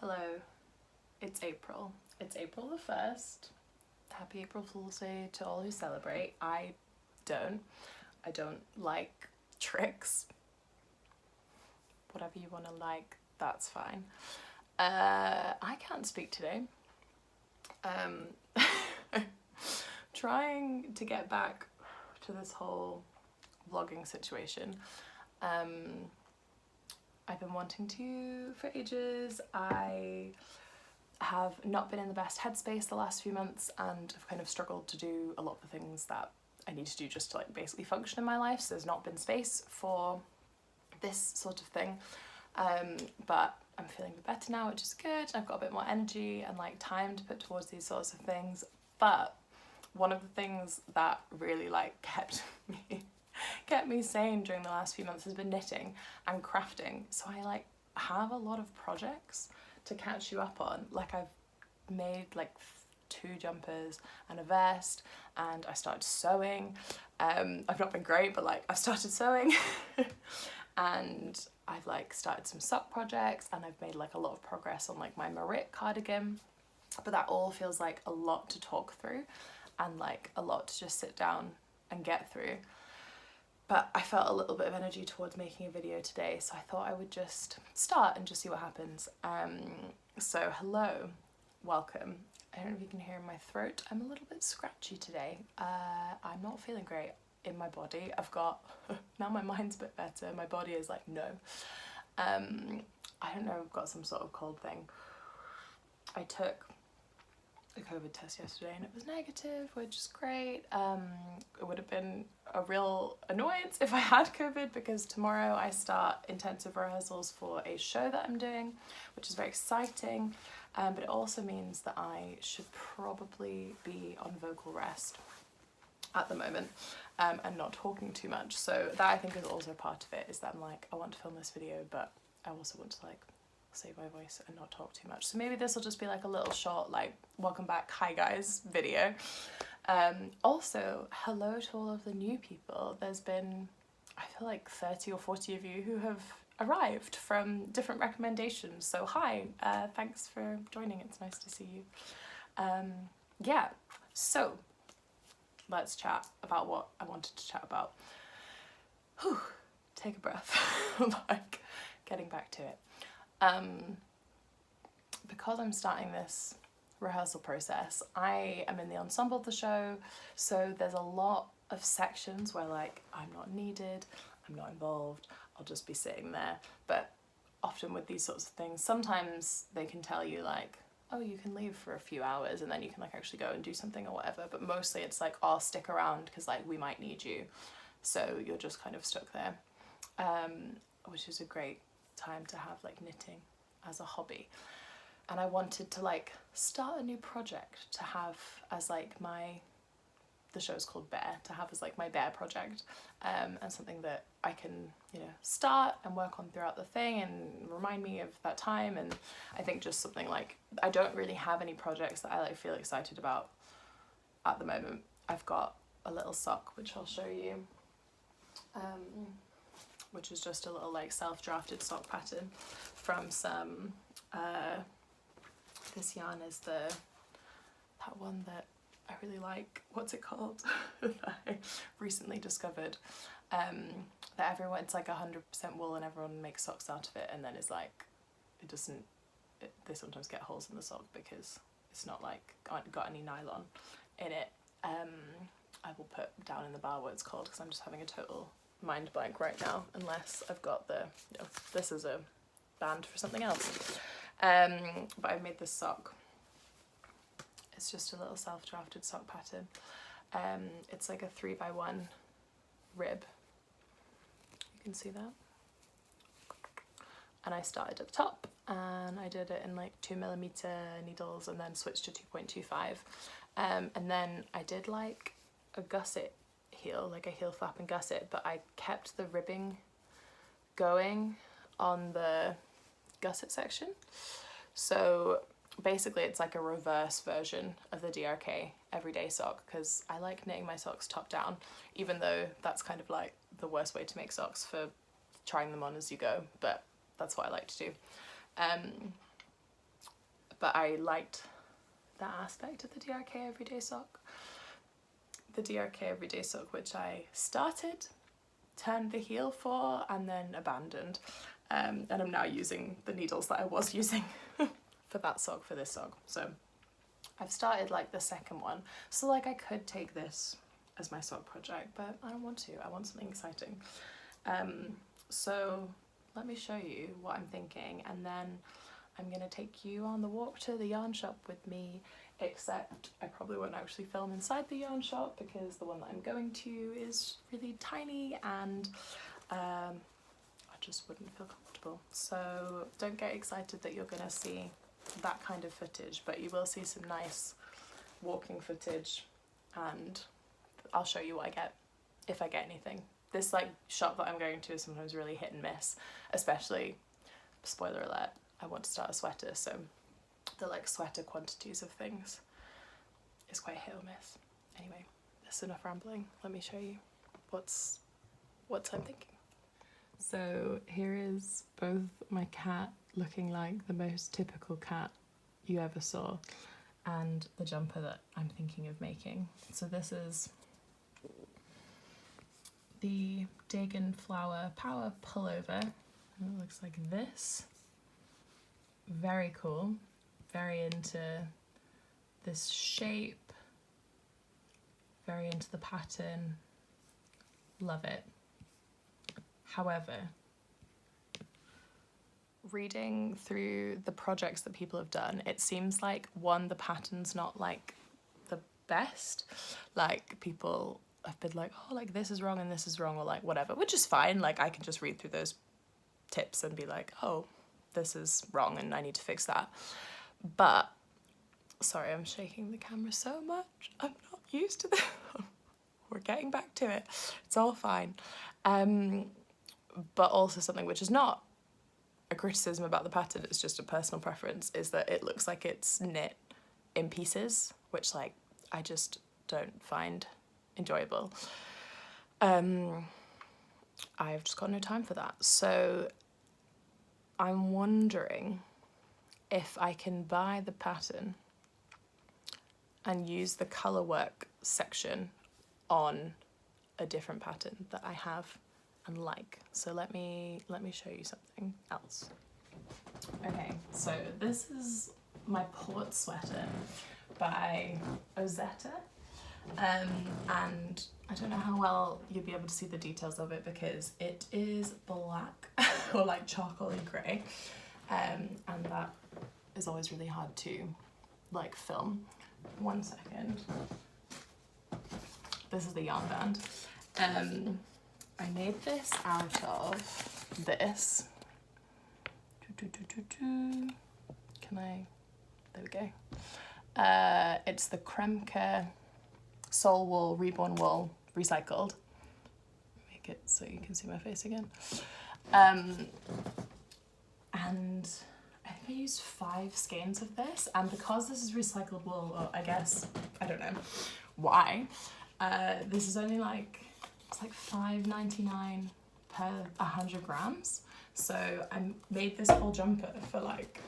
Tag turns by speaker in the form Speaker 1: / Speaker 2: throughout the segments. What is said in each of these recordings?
Speaker 1: Hello, it's April. It's April the 1st. Happy April Fool's Day to all who celebrate. I don't. I don't like tricks. Whatever you want to like, that's fine. I can't speak today. Trying to get back to this whole vlogging situation. I've been wanting to for ages. I have not been in the best headspace the last few months and have kind of struggled to do a lot of the things that I need to do just to like basically function in my life. So there's not been space for this sort of thing. But I'm feeling a bit better now, which is good. I've got a bit more energy and like time to put towards these sorts of things. But one of the things that really like kept me sane during the last few months has been knitting and crafting. So I like have a lot of projects to catch you up on. Like I've made like 2 jumpers and a vest, and I started sewing. I've not been great, but like I've started sewing and I've like started some sock projects, and I've made like a lot of progress on like my Marit cardigan. But that all feels like a lot to talk through and like a lot to just sit down and get through. But I felt a little bit of energy towards making a video today, so I thought I would just start and just see what happens. So hello, welcome. I don't know if you can hear in my throat, I'm a little bit scratchy today. I'm not feeling great in my body. I've got, now my mind's a bit better, my body is like, no. I don't know, I've got some sort of cold thing. I took a COVID test yesterday and it was negative, which is great. It would have been a real annoyance if I had COVID, because tomorrow I start intensive rehearsals for a show that I'm doing, which is very exciting. But it also means that I should probably be on vocal rest at the moment, and not talking too much. So that I think is also part of it, is that I'm like, I want to film this video, but I also want to like save my voice and not talk too much. So maybe this will just be like a little short, like, welcome back, hi guys video. Also, hello to all of the new people. There's been, I feel like 30 or 40 of you who have arrived from different recommendations. So hi, thanks for joining. It's nice to see you. Yeah, so let's chat about what I wanted to chat about. Whew, take a breath, like getting back to it. Because I'm starting this rehearsal process, I am in the ensemble of the show, so there's a lot of sections where like I'm not needed, I'm not involved, I'll just be sitting there. But often with these sorts of things, sometimes they can tell you like, oh, you can leave for a few hours and then you can like actually go and do something or whatever, but mostly it's like, oh, I'll stick around because like we might need you, so you're just kind of stuck there, which is a great time to have like knitting as a hobby. And I wanted to like start a new project to have as like the show's called Bear, to have as like my Bear project, and something that I can, you know, start and work on throughout the thing and remind me of that time. And I think just something like, I don't really have any projects that I like feel excited about at the moment. I've got a little sock which I'll show you, which is just a little like self-drafted sock pattern from some, this yarn is that one that I really like, what's it called, that I recently discovered, that everyone, it's like 100% wool and everyone makes socks out of it, and then it's like, they sometimes get holes in the sock because it's not like got any nylon in it. I will put down in the bar what it's called, because I'm just having a total mind blank right now, unless I've got the, you know, this is a band for something else. But I made this sock. It's just a little self-drafted sock pattern. It's like a 3x1 rib. You can see that. And I started up top and I did it in like 2mm needles and then switched to 2.25. And then I did like a gusset heel, like a heel flap and gusset, but I kept the ribbing going on the gusset section. So basically it's like a reverse version of the DRK everyday sock, because I like knitting my socks top down, even though that's kind of like the worst way to make socks for trying them on as you go, but that's what I like to do. but I liked that aspect of the DRK Everyday Sock. The DRK Everyday Sock, which I started, turned the heel for, and then abandoned. And I'm now using the needles that I was using for that sock, for this sock. So I've started like the second one. So like I could take this as my sock project, but I don't want to. I want something exciting. So let me show you what I'm thinking, and then I'm gonna take you on the walk to the yarn shop with me, except I probably won't actually film inside the yarn shop because the one that I'm going to is really tiny and I just wouldn't feel comfortable. So don't get excited that you're gonna see that kind of footage, but you will see some nice walking footage, and I'll show you what I get, if I get anything. This like shop that I'm going to is sometimes really hit and miss, especially, spoiler alert, I want to start a sweater, so the like sweater quantities of things is quite hit or miss. Anyway, that's enough rambling. Let me show you what's I'm thinking. So here is both my cat looking like the most typical cat you ever saw, and the jumper that I'm thinking of making. So this is the Dagon Flower Power Pullover, and it looks like this. Very cool, very into this shape, very into the pattern, love it. However, reading through the projects that people have done, it seems like, one, the pattern's not like the best. Like people have been like, oh, like this is wrong and this is wrong, or like whatever, which is fine. Like I can just read through those tips and be like, oh, this is wrong and I need to fix that. But, sorry, I'm shaking the camera so much. I'm not used to this. We're getting back to it. It's all fine. But also something which is not a criticism about the pattern, it's just a personal preference, is that it looks like it's knit in pieces, which like I just don't find enjoyable. I've just got no time for that. So I'm wondering if I can buy the pattern and use the colour work section on a different pattern that I have and like. So let me show you something else. Okay, so this is my port sweater by Ozetta, and I don't know how well you'll be able to see the details of it because it is black or like charcoaly grey, and that is always really hard to like film. 1 second. This is the yarn band. I made this out of this. Can I? There we go. It's the Kremke Soul Wool Reborn Wool recycled. Make it so you can see my face again. And I think I used 5 skeins of this, and because this is recycled wool, or I guess, I don't know why, this is only like, it's like $5.99 per 100 grams. So I made this whole jumper for like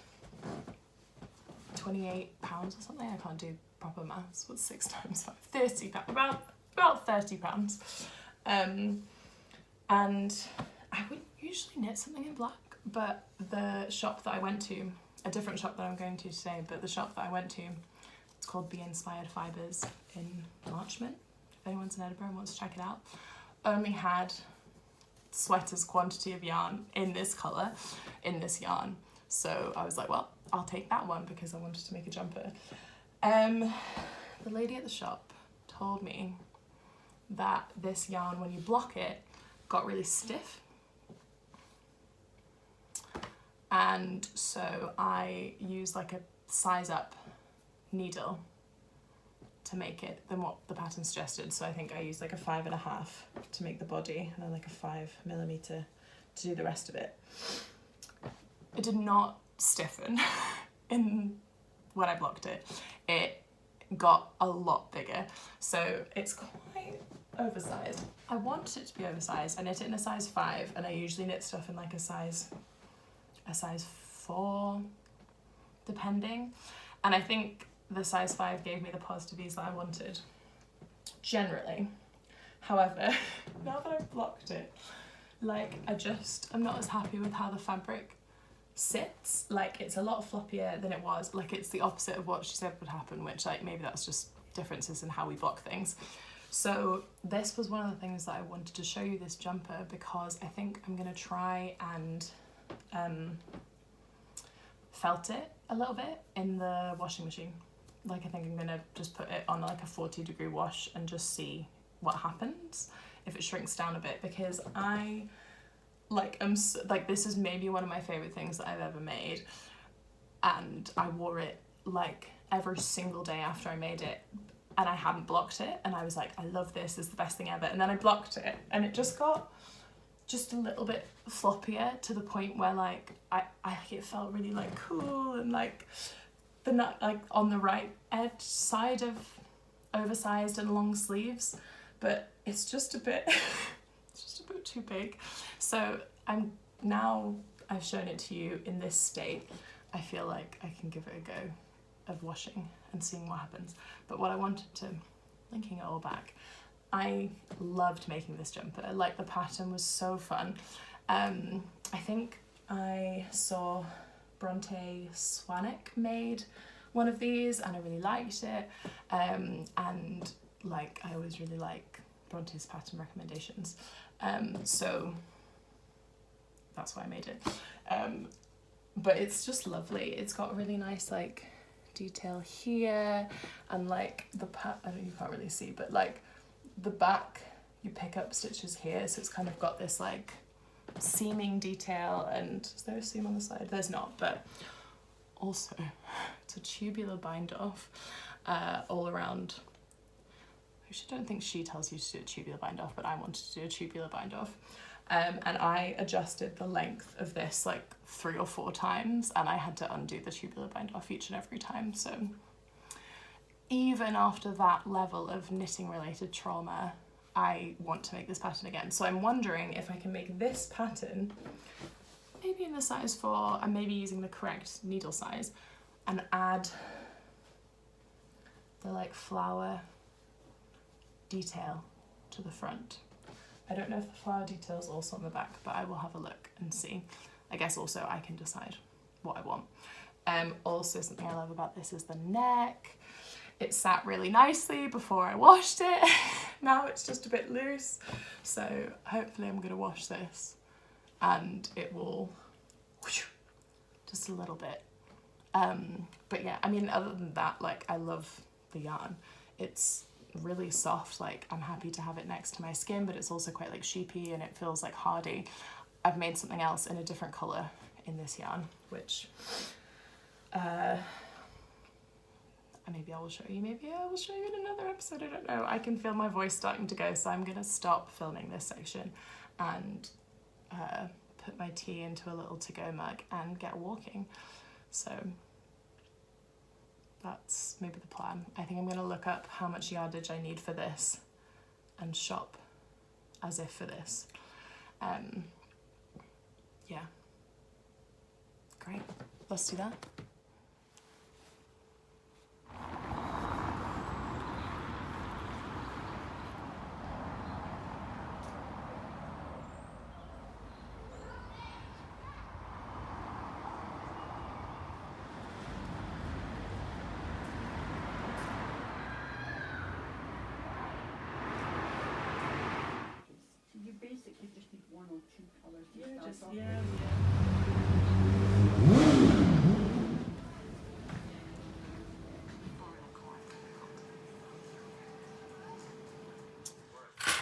Speaker 1: £28 or something. I can't do proper maths. What's 6 times 5? £30, about £30. And I would usually knit something in black, but the shop that I went to, a different shop that I'm going to today, but the shop that I went to, it's called Be Inspired Fibres in Marchmont. If anyone's in Edinburgh and wants to check it out, only had sweater's quantity of yarn in this colour, in this yarn. So I was like, well, I'll take that one because I wanted to make a jumper. The lady at the shop told me that this yarn, when you block it, got really stiff. And so I used like a size up needle to make it than what the pattern suggested. So I think I used like a 5.5 to make the body, and then like a 5mm to do the rest of it. It did not stiffen in when I blocked it. It got a lot bigger. So it's quite oversized. I wanted it to be oversized. I knit it in a size 5, and I usually knit stuff in like a size 4 depending. And I think the size 5 gave me the positive ease that I wanted, generally. However, now that I've blocked it, like, I'm not as happy with how the fabric sits. Like, it's a lot floppier than it was. Like, it's the opposite of what she said would happen, which, like, maybe that's just differences in how we block things. So this was one of the things that I wanted to show you, this jumper, because I think I'm gonna try and felt it a little bit in the washing machine. Like, I think I'm gonna just put it on like a 40-degree wash and just see what happens if it shrinks down a bit, because I this is maybe one of my favorite things that I've ever made, and I wore it like every single day after I made it, and I hadn't blocked it, and I was like, I love this, it's the best thing ever. And then I blocked it and it just got just a little bit floppier, to the point where like I it felt really like cool, and like the nut like on the right edge side of oversized and long sleeves, but it's just a bit it's just a bit too big. So I've shown it to you in this state. I feel like I can give it a go of washing and seeing what happens. But what I wanted to, linking it all back, I loved making this jumper. Like, the pattern was so fun. I think I saw Bronte Swanek made one of these and I really liked it. And like, I always really like Bronte's pattern recommendations. So that's why I made it. But it's just lovely. It's got a really nice like detail here, and like I know you can't really see, but like the back, you pick up stitches here, so it's kind of got this like seaming detail. And is there a seam on the side? There's not, but also it's a tubular bind off all around. I don't think she tells you to do a tubular bind off, but I wanted to do a tubular bind off. And I adjusted the length of this like 3 or 4 times, and I had to undo the tubular bind off each and every time. So even after that level of knitting related trauma, I want to make this pattern again. So I'm wondering if I can make this pattern maybe in the size 4, and maybe using the correct needle size, and add the like flower detail to the front. I don't know if the flower detail is also on the back, but I will have a look and see. I guess also I can decide what I want. Also, something I love about this is the neck. It sat really nicely before I washed it. Now it's just a bit loose. So hopefully I'm gonna wash this and it will just a little bit. But yeah, I mean, other than that, like, I love the yarn. It's really soft. Like, I'm happy to have it next to my skin, but it's also quite like sheepy and it feels like hardy. I've made something else in a different colour in this yarn, which maybe I will show you, maybe I will show you in another episode, I don't know. I can feel my voice starting to go, so I'm gonna stop filming this section and put my tea into a little to-go mug and get walking. So that's maybe the plan. I think I'm gonna look up how much yardage I need for this and shop as if for this. Yeah, great, let's do that.
Speaker 2: You basically just need 1 or 2 colours to start
Speaker 1: Just,
Speaker 2: off
Speaker 1: yeah.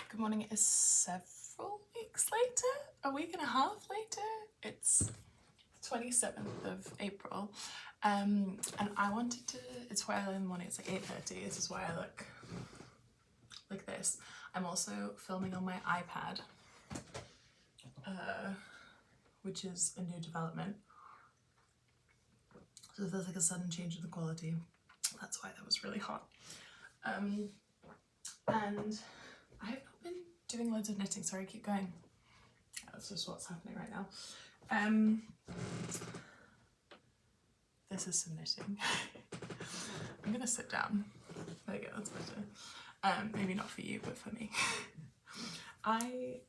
Speaker 1: Good morning, it is several weeks later, a week and a half later. It's 27th of April, and I wanted to, it's why in the morning, it's like 8:30, this is why I look like this. I'm also filming on my iPad, which is a new development, so if there's like a sudden change in the quality, that's why that was really hot. And I have not been doing loads of knitting, sorry, keep going. That's just what's happening right now. this is some knitting. I'm gonna sit down. There you go, that's better. Maybe not for you, but for me. I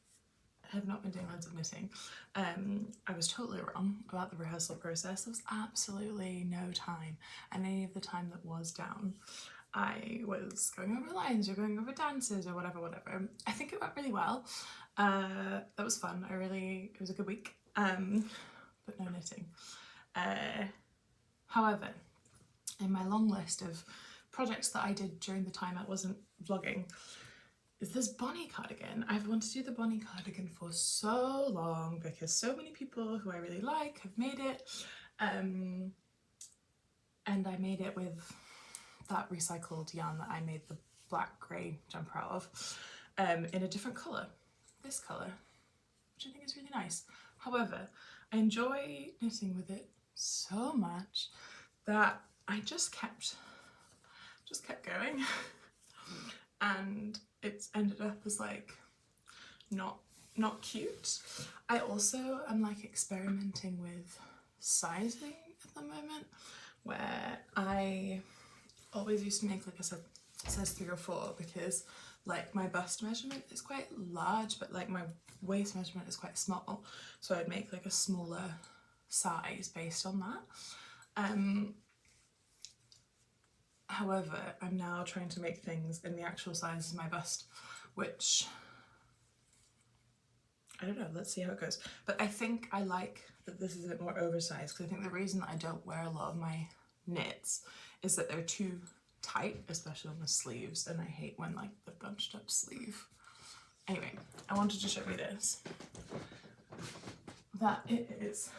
Speaker 1: have not been doing loads of knitting. I was totally wrong about the rehearsal process. There was absolutely no time, and any of the time that was down, I was going over lines or going over dances or whatever. I think it went really well. That was fun. It was a good week, but no knitting. However, in my long list of projects that I did during the time I wasn't vlogging is this Bonnie cardigan. I've wanted to do the Bonnie cardigan for so long because so many people who I really like have made it, and I made it with that recycled yarn that I made the black grey jumper out of, in a different colour, this colour, which I think is really nice. However, I enjoy knitting with it so much that I just kept going and it's ended up as like not cute. I also am like experimenting with sizing at the moment, where I always used to make, like I said, size 3 or 4 because like my bust measurement is quite large but like my waist measurement is quite small, so I'd make like a smaller size based on that. However, I'm now trying to make things in the actual size of my bust, which, I don't know, let's see how it goes. But I think I like that this is a bit more oversized, because I think the reason that I don't wear a lot of my knits is that they're too tight, especially on the sleeves, and I hate when like the bunched up sleeve. Anyway, I wanted to show you this. That it is,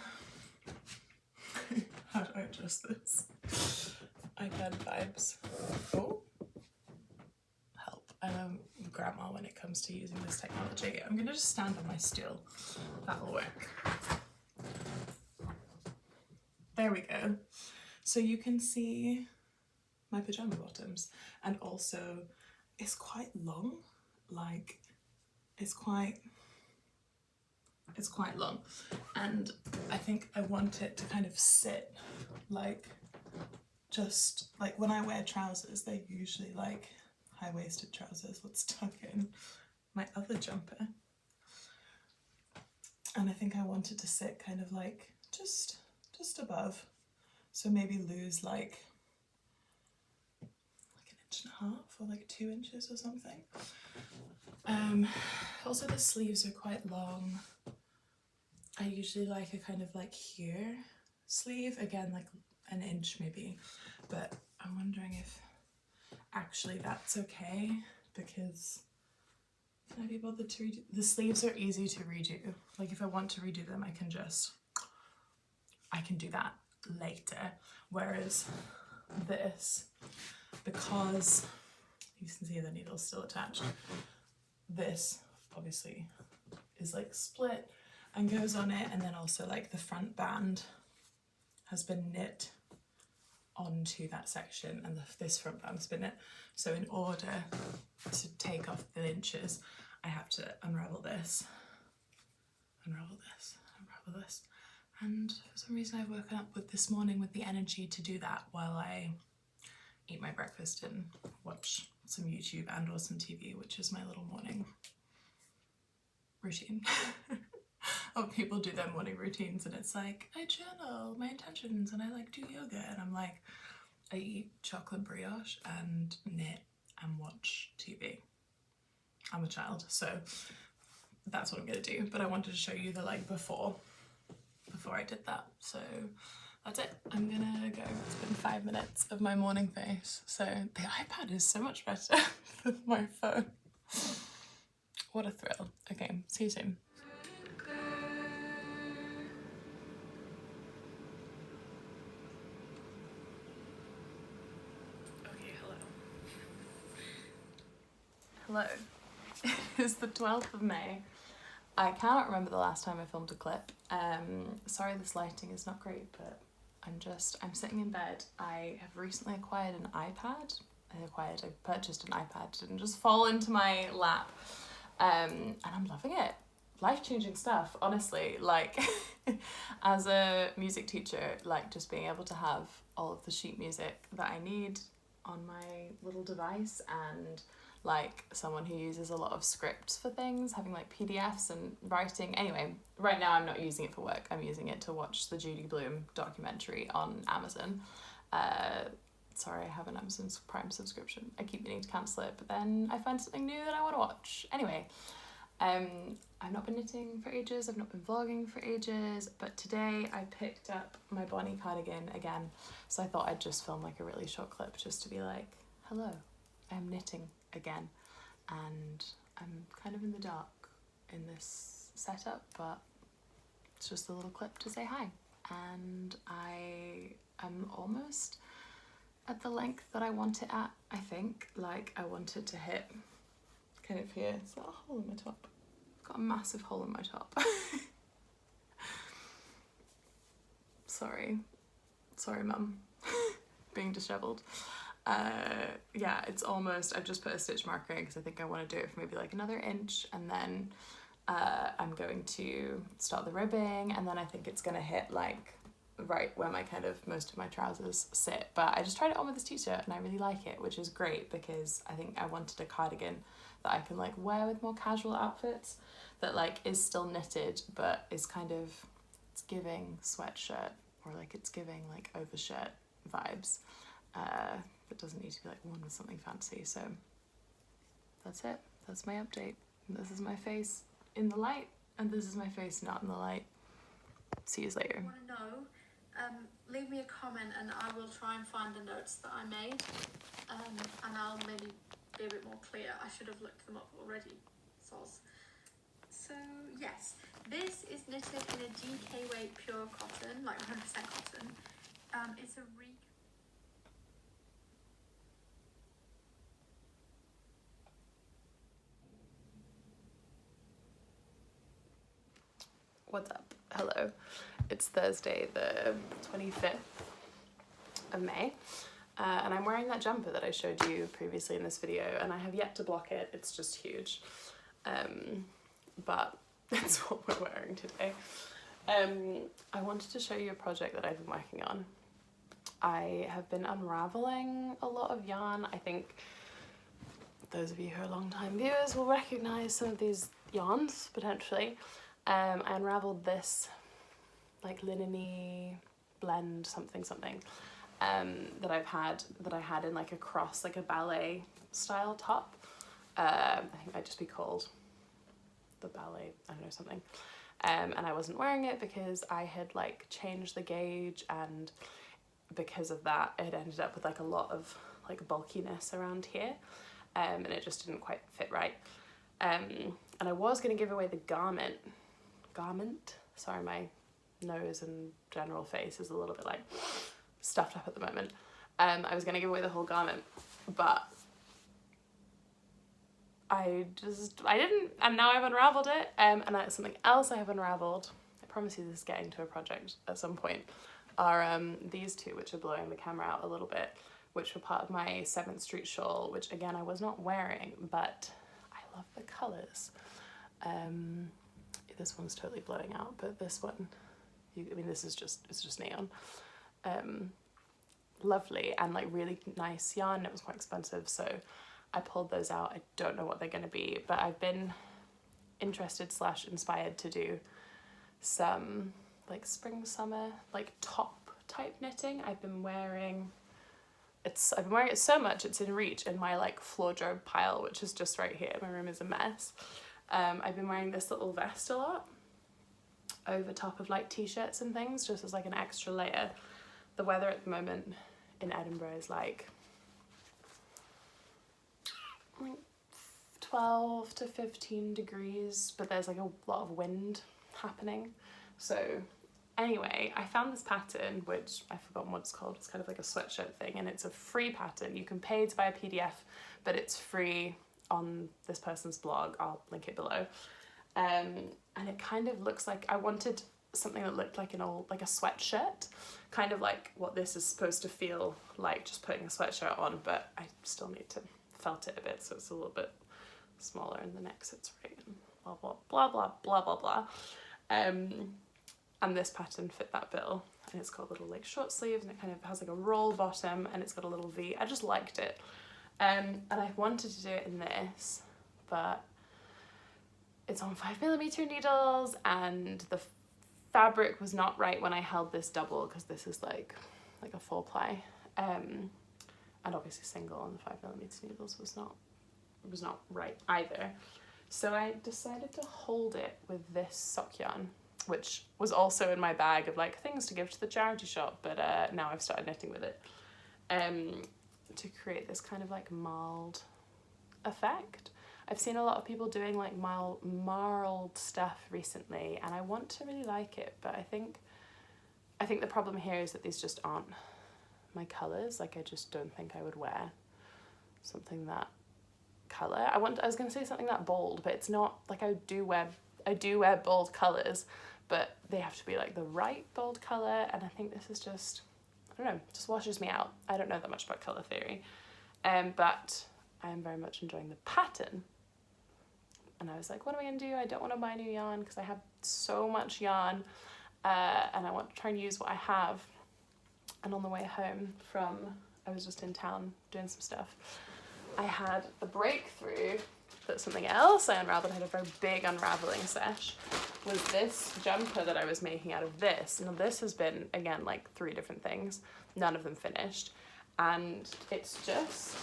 Speaker 1: how do I adjust this? iPad vibes. Oh, help. I'm grandma when it comes to using this technology. I'm gonna just stand on my stool. That'll work. There we go. So you can see my pajama bottoms, and also it's quite long. Like it's quite long, and I think I want it to kind of sit like, just like when I wear trousers, they're usually like high-waisted trousers. Let's tuck in my other jumper, and I think I want it to sit kind of like just above, so maybe lose like an inch and a half or like 2 inches or something. Also the sleeves are quite long. I usually like a kind of like here sleeve, again like an inch maybe, but I'm wondering if actually that's okay, because can I be bothered to redo? The sleeves are easy to redo. Like if I want to redo them, I can do that later. Whereas this, because you can see the needle's still attached, this obviously is like split and goes on it, and then also like the front band has been knit onto that section, and this front band's been knit. So in order to take off the inches, I have to unravel this, and for some reason I've woken up with this morning with the energy to do that while I eat my breakfast and watch some YouTube and or some TV, which is my little morning routine. Oh, people do their morning routines and it's like, I journal my intentions and I like do yoga, and I'm like, I eat chocolate brioche and knit and watch TV. I'm a child, so that's what I'm gonna do. But I wanted to show you the like before I did that. So that's it. I'm gonna go. It's been 5 minutes of my morning face. So the iPad is so much better than my phone. What a thrill. Okay, see you soon. Okay, hello. It is the 12th of May. I cannot remember the last time I filmed a clip. Sorry this lighting is not great, but I'm sitting in bed. I have recently acquired an iPad. I purchased an iPad, it didn't just fall into my lap. And I'm loving it. life-changing stuff, honestly. Like, as a music teacher, like just being able to have all of the sheet music that I need on my little device, and like someone who uses a lot of scripts for things, having like PDFs and writing. Anyway, right now I'm not using it for work. I'm using it to watch the Judy Blume documentary on Amazon. Sorry, I have an Amazon Prime subscription. I keep meaning to cancel it, but then I find something new that I want to watch. Anyway, I've not been knitting for ages, I've not been vlogging for ages, but today I picked up my Bonnie cardigan again, so I thought I'd just film like a really short clip just to be like, hello, I'm knitting again, and I'm kind of in the dark in this setup, but it's just a little clip to say hi. And I am almost at the length that I want it at, I think. Like, I want it to hit kind of here. Is that a hole in my top? I've got a massive hole in my top. Sorry mum. Being dishevelled. Yeah, it's almost, I've just put a stitch marker in because I think I want to do it for maybe like another inch, and then I'm going to start the ribbing, and then I think it's going to hit like right where my kind of most of my trousers sit. But I just tried it on with this t-shirt and I really like it, which is great because I think I wanted a cardigan that I can like wear with more casual outfits, that like is still knitted but is kind of, it's giving sweatshirt, or like it's giving like overshirt vibes. It doesn't need to be like worn with something fancy. So that's it. That's my update. This is my face in the light, and this is my face not in the light. See you later.
Speaker 3: If you want to know, leave me a comment and I will try and find the notes that I made, and I'll maybe be a bit more clear. I should have looked them up already, soz. So yes, this is knitted in a GK weight pure cotton, like 100% cotton. It's a
Speaker 1: What's up? Hello. It's Thursday the 25th of May, and I'm wearing that jumper that I showed you previously in this video, and I have yet to block it. It's just huge, but that's what we're wearing today. I wanted to show you a project that I've been working on. I have been unraveling a lot of yarn. I think those of you who are long-time viewers will recognise some of these yarns, potentially. I unravelled this like linen-y blend something that I had in like a cross, like a ballet style top. I think it might just be called the ballet, I don't know, something. And I wasn't wearing it because I had like changed the gauge, and because of that it ended up with like a lot of like bulkiness around here, and it just didn't quite fit right. And I was going to give away the garment, sorry, my nose and general face is a little bit like stuffed up at the moment. I was going to give away the whole garment, but I didn't, and now I've unravelled it, and that's something else I have unravelled. I promise you this is getting to a project at some point, are these two, which are blowing the camera out a little bit, which were part of my 7th Street shawl, which again I was not wearing, but I love the colours. This one's totally blowing out, but this one, I mean, this is just, it's just neon. Lovely, and like really nice yarn. It was quite expensive, so I pulled those out. I don't know what they're going to be, but I've been interested / inspired to do some like spring summer like top type knitting. I've been wearing it so much it's in reach in my like wardrobe pile, which is just right here. My room is a mess. I've been wearing this little vest a lot over top of like t-shirts and things, just as like an extra layer. The weather at the moment in Edinburgh is like 12 to 15 degrees, but there's like a lot of wind happening. So anyway, I found this pattern, which I've forgotten what it's called. It's kind of like a sweatshirt thing, and it's a free pattern. You can pay to buy a PDF, but it's free on this person's blog. I'll link it below. And it kind of looks like, I wanted something that looked like an old, like a sweatshirt, kind of like what this is supposed to feel like, just putting a sweatshirt on, but I still need to felt it a bit, so it's a little bit smaller, and the neck sits right, and blah, blah, blah, blah, blah, blah, blah. And this pattern fit that bill. And it's got little like short sleeves and it kind of has like a roll bottom and it's got a little V. I just liked it. And I wanted to do it in this, but it's on 5mm needles and the fabric was not right when I held this double, because this is like a 4-ply. And obviously single on the 5mm needles was not right either. So I decided to hold it with this sock yarn, which was also in my bag of like things to give to the charity shop, but now I've started knitting with it, to create this kind of like marled effect. I've seen a lot of people doing like marled stuff recently, and I want to really like it, but I think the problem here is that these just aren't my colours. Like I just don't think I would wear something that colour. I was going to say something that bold, but it's not. Like I do wear bold colours, but they have to be like the right bold colour, and I think this is just, I don't know, just washes me out. I don't know that much about colour theory, but I am very much enjoying the pattern. And I was like, what am I going to do? I don't want to buy new yarn because I have so much yarn, and I want to try and use what I have. And on the way home I was just in town doing some stuff, I had the breakthrough that something else I unraveled, I had a very big unraveling sesh, was this jumper that I was making out of this. Now this has been, again, like 3 different things, none of them finished. And it's just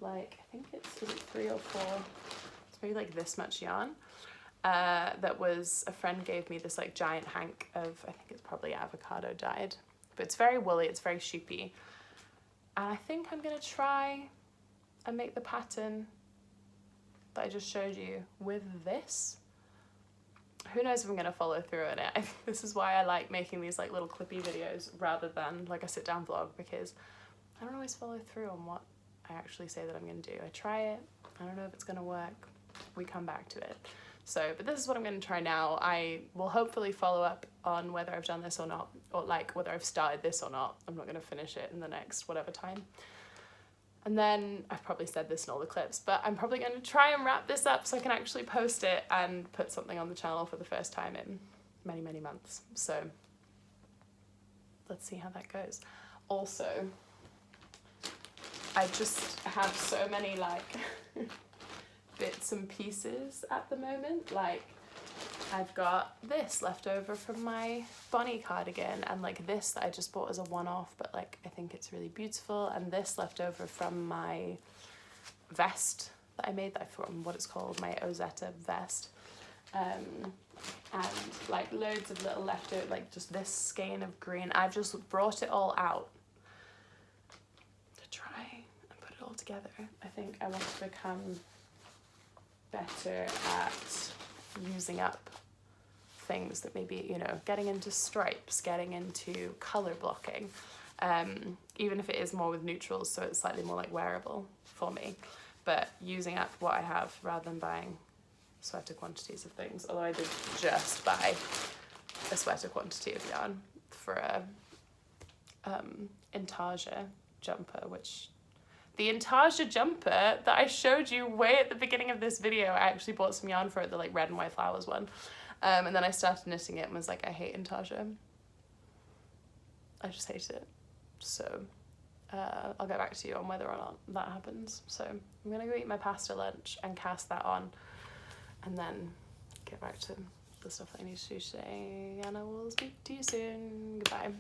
Speaker 1: like, I think is it 3 or 4? Maybe like this much yarn, that was, a friend gave me this like giant hank of, I think it's probably avocado dyed, but it's very woolly, it's very sheepy, and I think I'm gonna try and make the pattern that I just showed you with this. Who knows if I'm gonna follow through on it. I think this is why I like making these like little clippy videos rather than like a sit down vlog, because I don't always follow through on what I actually say that I'm gonna do. I try it, I don't know if it's gonna work, we come back to it. So, but this is what I'm going to try now. I will hopefully follow up on whether I've done this or not, or like whether I've started this or not. I'm not going to finish it in the next whatever time. And then, I've probably said this in all the clips, but I'm probably going to try and wrap this up so I can actually post it and put something on the channel for the first time in many, many months. So, let's see how that goes. Also, I just have so many like bits and pieces at the moment. Like I've got this left over from my Bonnie cardigan, and like this that I just bought as a one-off, but like I think it's really beautiful, and this left over from my vest that I made, that I forgot what it's called, my Ozetta vest, and like loads of little leftover, like just this skein of green. I've just brought it all out to try and put it all together. I think I want to become better at using up things that maybe, you know, getting into stripes, getting into colour blocking, even if it is more with neutrals, so it's slightly more like wearable for me, but using up what I have rather than buying sweater quantities of things, although I did just buy a sweater quantity of yarn for a Intarsia jumper, which the Intarsia jumper that I showed you way at the beginning of this video, I actually bought some yarn for it, the like red and white flowers one. And then I started knitting it and was like, I hate Intarsia. I just hate it. So I'll get back to you on whether or not that happens. So I'm gonna go eat my pasta lunch and cast that on, and then get back to the stuff that I need to do today, and I will speak to you soon. Goodbye.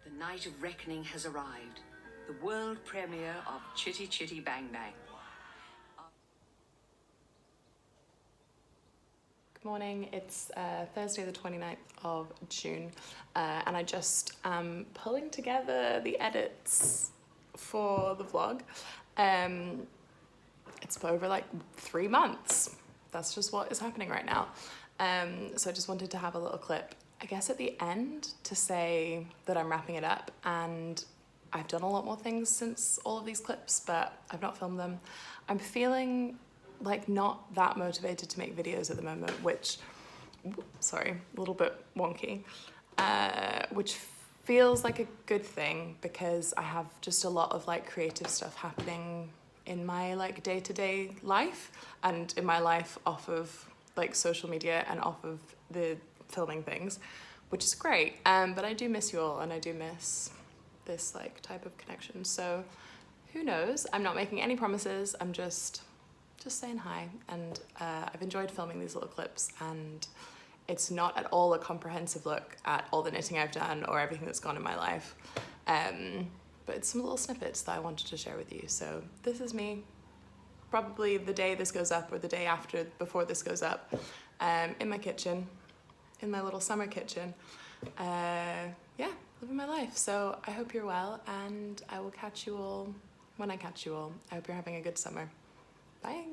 Speaker 4: The night of reckoning has arrived. The world premiere of Chitty Chitty Bang Bang.
Speaker 1: Good morning, it's Thursday the 29th of June, and I just am pulling together the edits for the vlog. It's over like 3 months. That's just what is happening right now. So I just wanted to have a little clip, I guess at the end, to say that I'm wrapping it up, and I've done a lot more things since all of these clips, but I've not filmed them. I'm feeling like not that motivated to make videos at the moment, which, sorry, a little bit wonky, which feels like a good thing because I have just a lot of like creative stuff happening in my like day-to-day life and in my life off of like social media and off of the filming things, which is great. But I do miss you all, and I do miss this like type of connection. So who knows? I'm not making any promises. I'm just saying hi, and I've enjoyed filming these little clips, and it's not at all a comprehensive look at all the knitting I've done or everything that's gone in my life, but it's some little snippets that I wanted to share with you. So this is me, probably the day this goes up or the day after, before this goes up, in my kitchen, in my little summer kitchen, yeah, living my life. So I hope you're well, and I will catch you all when I catch you all. I hope you're having a good summer. Bye.